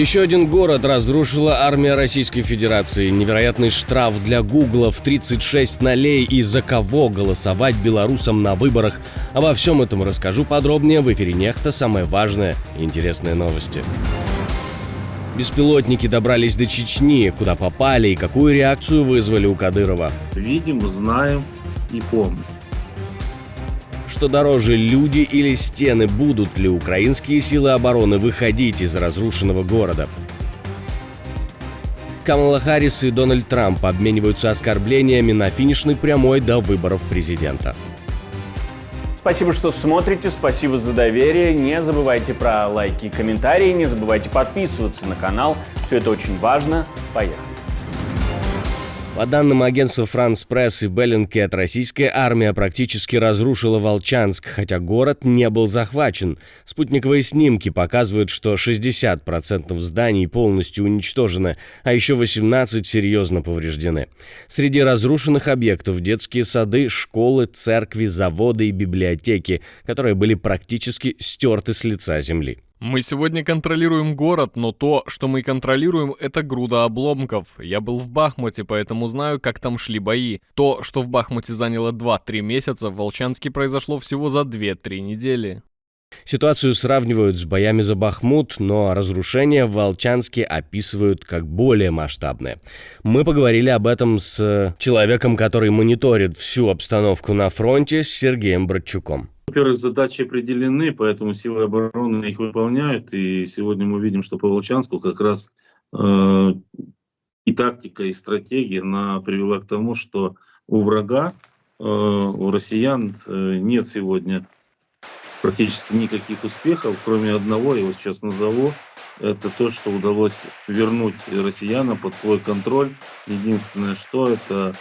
Еще один город разрушила армия Российской Федерации. Невероятный штраф для Гугла в 36 нолей, и за кого голосовать белорусам на выборах. Обо всем этом расскажу подробнее в эфире «Нехта». Самые важные и интересные новости. Беспилотники добрались до Чечни. Куда попали и какую реакцию вызвали у Кадырова? Видим, знаем и помним. Что дороже, люди или стены? Будут ли украинские силы обороны выходить из разрушенного города? Камала Харрис и Дональд Трамп обмениваются оскорблениями на финишной прямой до выборов президента. Спасибо, что смотрите, спасибо за доверие. Не забывайте про лайки и комментарии, не забывайте подписываться на канал. Все это очень важно. Поехали. По данным агентства France Press и Bellingcat, российская армия практически разрушила Волчанск, хотя город не был захвачен. Спутниковые снимки показывают, что 60% зданий полностью уничтожены, а еще 18 серьезно повреждены. Среди разрушенных объектов детские сады, школы, церкви, заводы и библиотеки, которые были практически стерты с лица земли. Мы сегодня контролируем город, но то, что мы контролируем, это груда обломков. Я был в Бахмуте, поэтому знаю, как там шли бои. То, что в Бахмуте заняло 2-3 месяца, в Волчанске произошло всего за 2-3 недели. Ситуацию сравнивают с боями за Бахмут, но разрушения в Волчанске описывают как более масштабные. Мы поговорили об этом с человеком, который мониторит всю обстановку на фронте, с Сергеем Братчуком. Во-первых, задачи определены, поэтому силы обороны их выполняют. И сегодня мы видим, что по Волчанску как раз и тактика, и стратегия привела к тому, что у врага, у россиян нет сегодня практически никаких успехов, кроме одного, я его сейчас назову. Это то, что удалось вернуть россиянам под свой контроль. Единственное, что это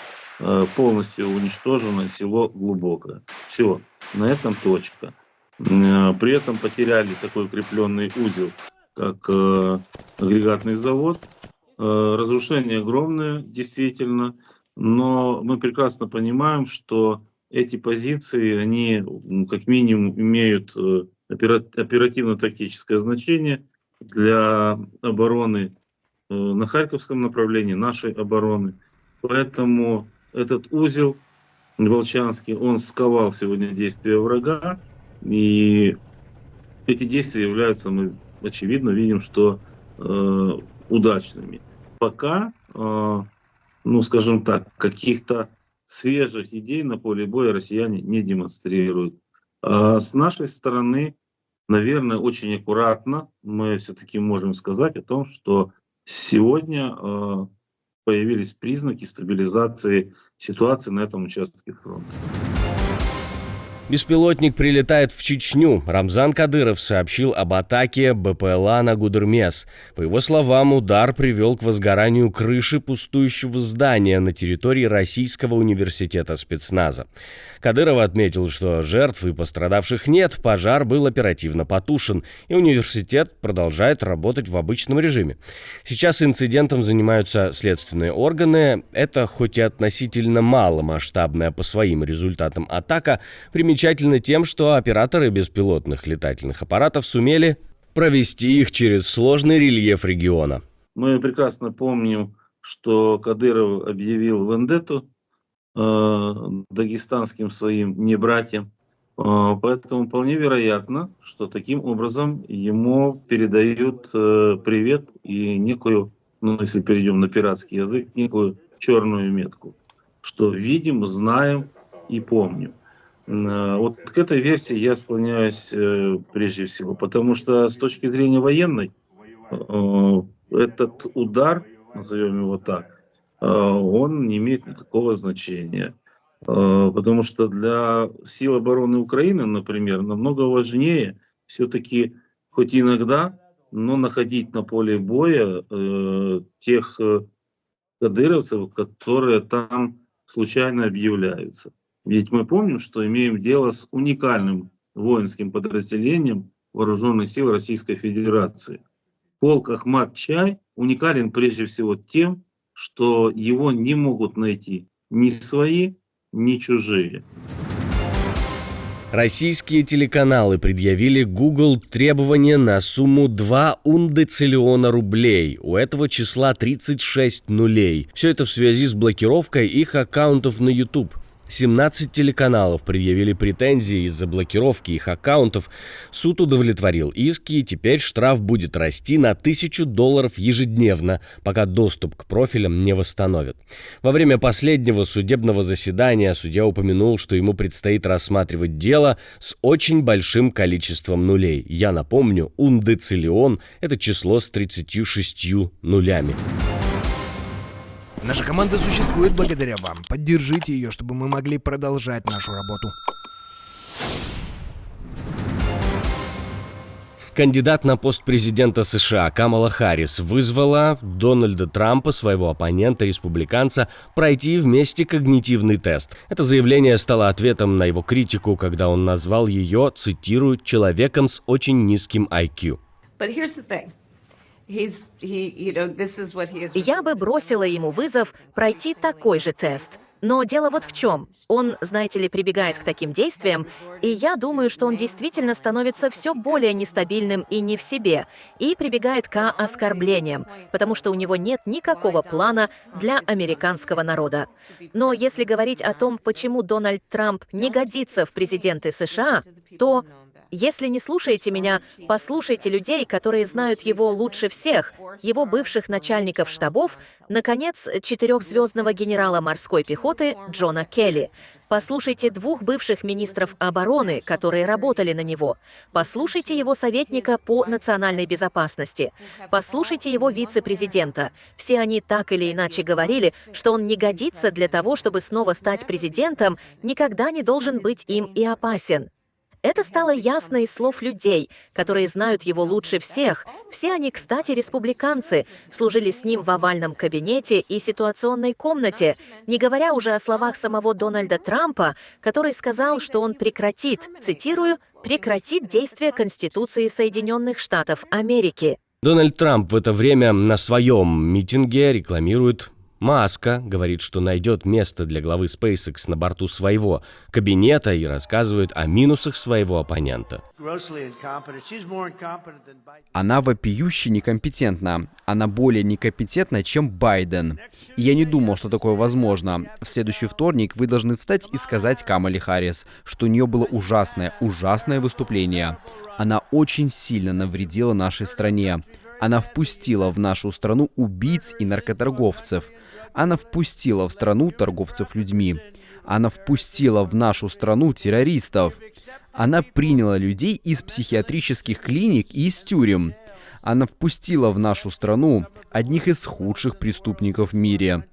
полностью уничтожено село Глубокое. Все, на этом точка. При этом потеряли такой укрепленный узел, как агрегатный завод. Разрушения огромные, действительно, но мы прекрасно понимаем, что эти позиции, они как минимум имеют оперативно-тактическое значение для обороны на Харьковском направлении, нашей обороны. Поэтому этот узел Волчанский, он сковал сегодня действия врага, и эти действия являются, мы очевидно видим, что удачными. Пока, скажем так, каких-то свежих идей на поле боя россияне не демонстрируют. А с нашей стороны, наверное, очень аккуратно мы все-таки можем сказать о том, что сегодня появились признаки стабилизации ситуации на этом участке фронта. Беспилотник прилетает в Чечню. Рамзан Кадыров сообщил об атаке БПЛА на Гудермес. По его словам, удар привел к возгоранию крыши пустующего здания на территории Российского университета спецназа. Кадыров отметил, что жертв и пострадавших нет, пожар был оперативно потушен, и университет продолжает работать в обычном режиме. Сейчас инцидентом занимаются следственные органы. Это хоть и относительно маломасштабная по своим результатам атака, примечательно тем, что операторы беспилотных летательных аппаратов сумели провести их через сложный рельеф региона. Мы прекрасно помним, что Кадыров объявил вендетту дагестанским своим небратьям. Поэтому вполне вероятно, что таким образом ему передают привет и некую, если перейдем на пиратский язык, некую черную метку, что видим, знаем и помним. Вот к этой версии я склоняюсь прежде всего, потому что с точки зрения военной этот удар, назовем его так, он не имеет никакого значения. Потому что для сил обороны Украины, например, намного важнее все-таки хоть иногда, но находить на поле боя тех кадыровцев, которые там случайно объявляются. Ведь мы помним, что имеем дело с уникальным воинским подразделением Вооруженных сил Российской Федерации. Полк Ахмат-Чай уникален прежде всего тем, что его не могут найти ни свои, ни чужие. Российские телеканалы предъявили Google требования на сумму 2 ундециллиона рублей. У этого числа 36 нулей. Все это в связи с блокировкой их аккаунтов на YouTube. 17 телеканалов предъявили претензии из-за блокировки их аккаунтов. Суд удовлетворил иски, и теперь штраф будет расти на $1000 ежедневно, пока доступ к профилям не восстановят. Во время последнего судебного заседания судья упомянул, что ему предстоит рассматривать дело с очень большим количеством нулей. Я напомню, ундециллион – это число с 36 нулями. Наша команда существует благодаря вам. Поддержите ее, чтобы мы могли продолжать нашу работу. Кандидат на пост президента США Камала Харрис вызвала Дональда Трампа, своего оппонента-республиканца, пройти вместе когнитивный тест. Это заявление стало ответом на его критику, когда он назвал ее, цитирую, «человеком с очень низким IQ». Я бы бросила ему вызов пройти такой же тест. Но дело вот в чем. Он, знаете ли, прибегает к таким действиям, и я думаю, что он действительно становится все более нестабильным и не в себе, и прибегает к оскорблениям, потому что у него нет никакого плана для американского народа. Но если говорить о том, почему Дональд Трамп не годится в президенты США, то... Если не слушаете меня, послушайте людей, которые знают его лучше всех, его бывших начальников штабов, наконец, 4-звездного генерала морской пехоты Джона Келли. Послушайте 2 бывших министров обороны, которые работали на него. Послушайте его советника по национальной безопасности. Послушайте его вице-президента. Все они так или иначе говорили, что он не годится для того, чтобы снова стать президентом, никогда не должен быть им и опасен. Это стало ясно из слов людей, которые знают его лучше всех. Все они, кстати, республиканцы, служили с ним в овальном кабинете и ситуационной комнате, не говоря уже о словах самого Дональда Трампа, который сказал, что он прекратит, цитирую, «прекратит действие Конституции Соединенных Штатов Америки». Дональд Трамп в это время на своем митинге рекламирует Маска, говорит, что найдет место для главы SpaceX на борту своего кабинета и рассказывает о минусах своего оппонента. Она вопиюще некомпетентна. Она более некомпетентна, чем Байден. И я не думал, что такое возможно. В следующий вторник вы должны встать и сказать Камале Харрис, что у нее было ужасное выступление. Она очень сильно навредила нашей стране. Она впустила в нашу страну убийц и наркоторговцев. Она впустила в страну торговцев людьми. Она впустила в нашу страну террористов. Она приняла людей из психиатрических клиник и из тюрем. Она впустила в нашу страну одних из худших преступников в мире.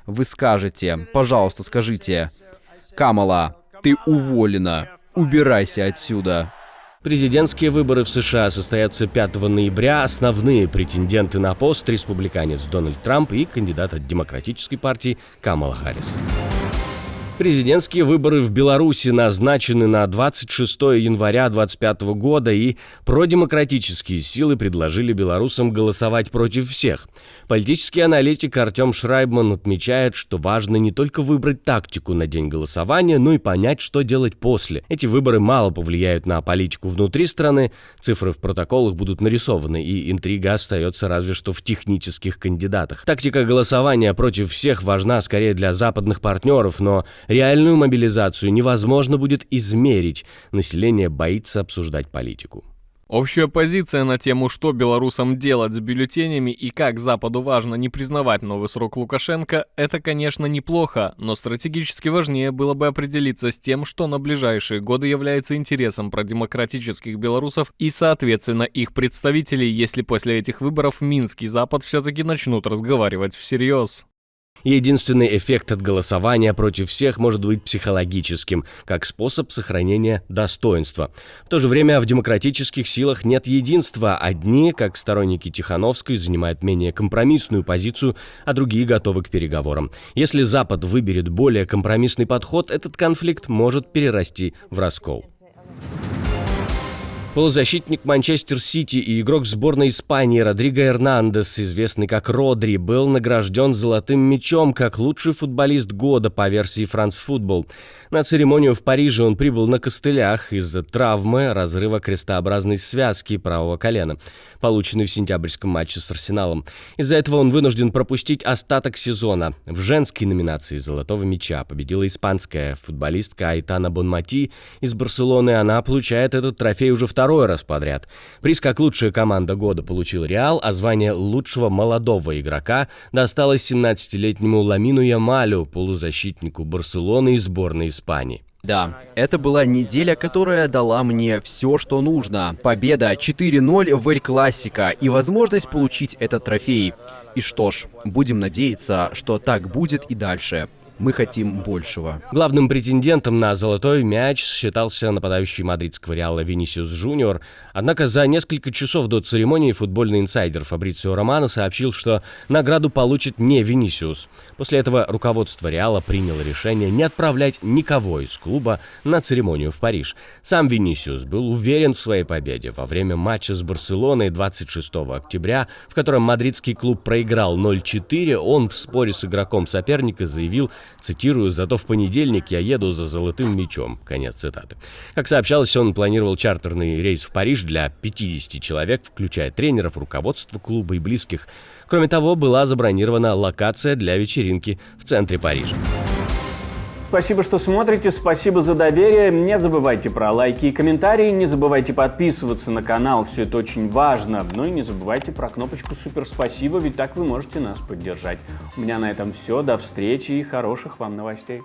Вы скажете, пожалуйста, скажите, Камала, ты уволена, убирайся отсюда. Президентские выборы в США состоятся 5 ноября. Основные претенденты на пост – республиканец Дональд Трамп и кандидат от Демократической партии Камала Харрис. Президентские выборы в Беларуси назначены на 26 января 2025 года, и продемократические силы предложили белорусам голосовать против всех. Политический аналитик Артем Шрайбман отмечает, что важно не только выбрать тактику на день голосования, но и понять, что делать после. Эти выборы мало повлияют на политику внутри страны, цифры в протоколах будут нарисованы, и интрига остается разве что в технических кандидатах. Тактика голосования против всех важна скорее для западных партнеров, но реальную мобилизацию невозможно будет измерить. Население боится обсуждать политику. Общая позиция на тему, что белорусам делать с бюллетенями и как Западу важно не признавать новый срок Лукашенко, это, конечно, неплохо, но стратегически важнее было бы определиться с тем, что на ближайшие годы является интересом продемократических белорусов и, соответственно, их представителей, если после этих выборов Минск и Запад все-таки начнут разговаривать всерьез. Единственный эффект от голосования против всех может быть психологическим, как способ сохранения достоинства. В то же время в демократических силах нет единства. Одни, как сторонники Тихановской, занимают менее компромиссную позицию, а другие готовы к переговорам. Если Запад выберет более компромиссный подход, этот конфликт может перерасти в раскол. Полузащитник Манчестер Сити и игрок сборной Испании Родриго Эрнандес, известный как Родри, был награжден золотым мячом как лучший футболист года по версии France Football. На церемонию в Париже он прибыл на костылях из-за травмы разрыва крестообразной связки правого колена, полученной в сентябрьском матче с Арсеналом. Из-за этого он вынужден пропустить остаток сезона. В женской номинации «Золотого мяча» победила испанская футболистка Айтана Бонмати из Барселоны. Она получает этот трофей уже второй раз подряд. Приз как лучшая команда года получил Реал, а звание лучшего молодого игрока досталось 17-летнему Ламину Ямалю, полузащитнику Барселоны и сборной Испании. Да, это была неделя, которая дала мне все, что нужно. Победа 4-0 в Эль-Классико и возможность получить этот трофей. И что ж, будем надеяться, что так будет и дальше. Мы хотим большего. Главным претендентом на золотой мяч считался нападающий мадридского Реала Винисиус Джуниор. Однако за несколько часов до церемонии футбольный инсайдер Фабрицио Романо сообщил, что награду получит не Винисиус. После этого руководство Реала приняло решение не отправлять никого из клуба на церемонию в Париж. Сам Винисиус был уверен в своей победе во время матча с Барселоной 26 октября, в котором мадридский клуб проиграл 0-4. Он в споре с игроком соперника заявил, цитирую, «Зато в понедельник я еду за золотым мячом». Конец цитаты. Как сообщалось, он планировал чартерный рейс в Париж для 50 человек, включая тренеров, руководство клуба и близких. Кроме того, была забронирована локация для вечеринки в центре Парижа. Спасибо, что смотрите, спасибо за доверие. Не забывайте про лайки и комментарии, не забывайте подписываться на канал, все это очень важно. Ну и не забывайте про кнопочку «Супер спасибо», ведь так вы можете нас поддержать. У меня на этом все, до встречи и хороших вам новостей.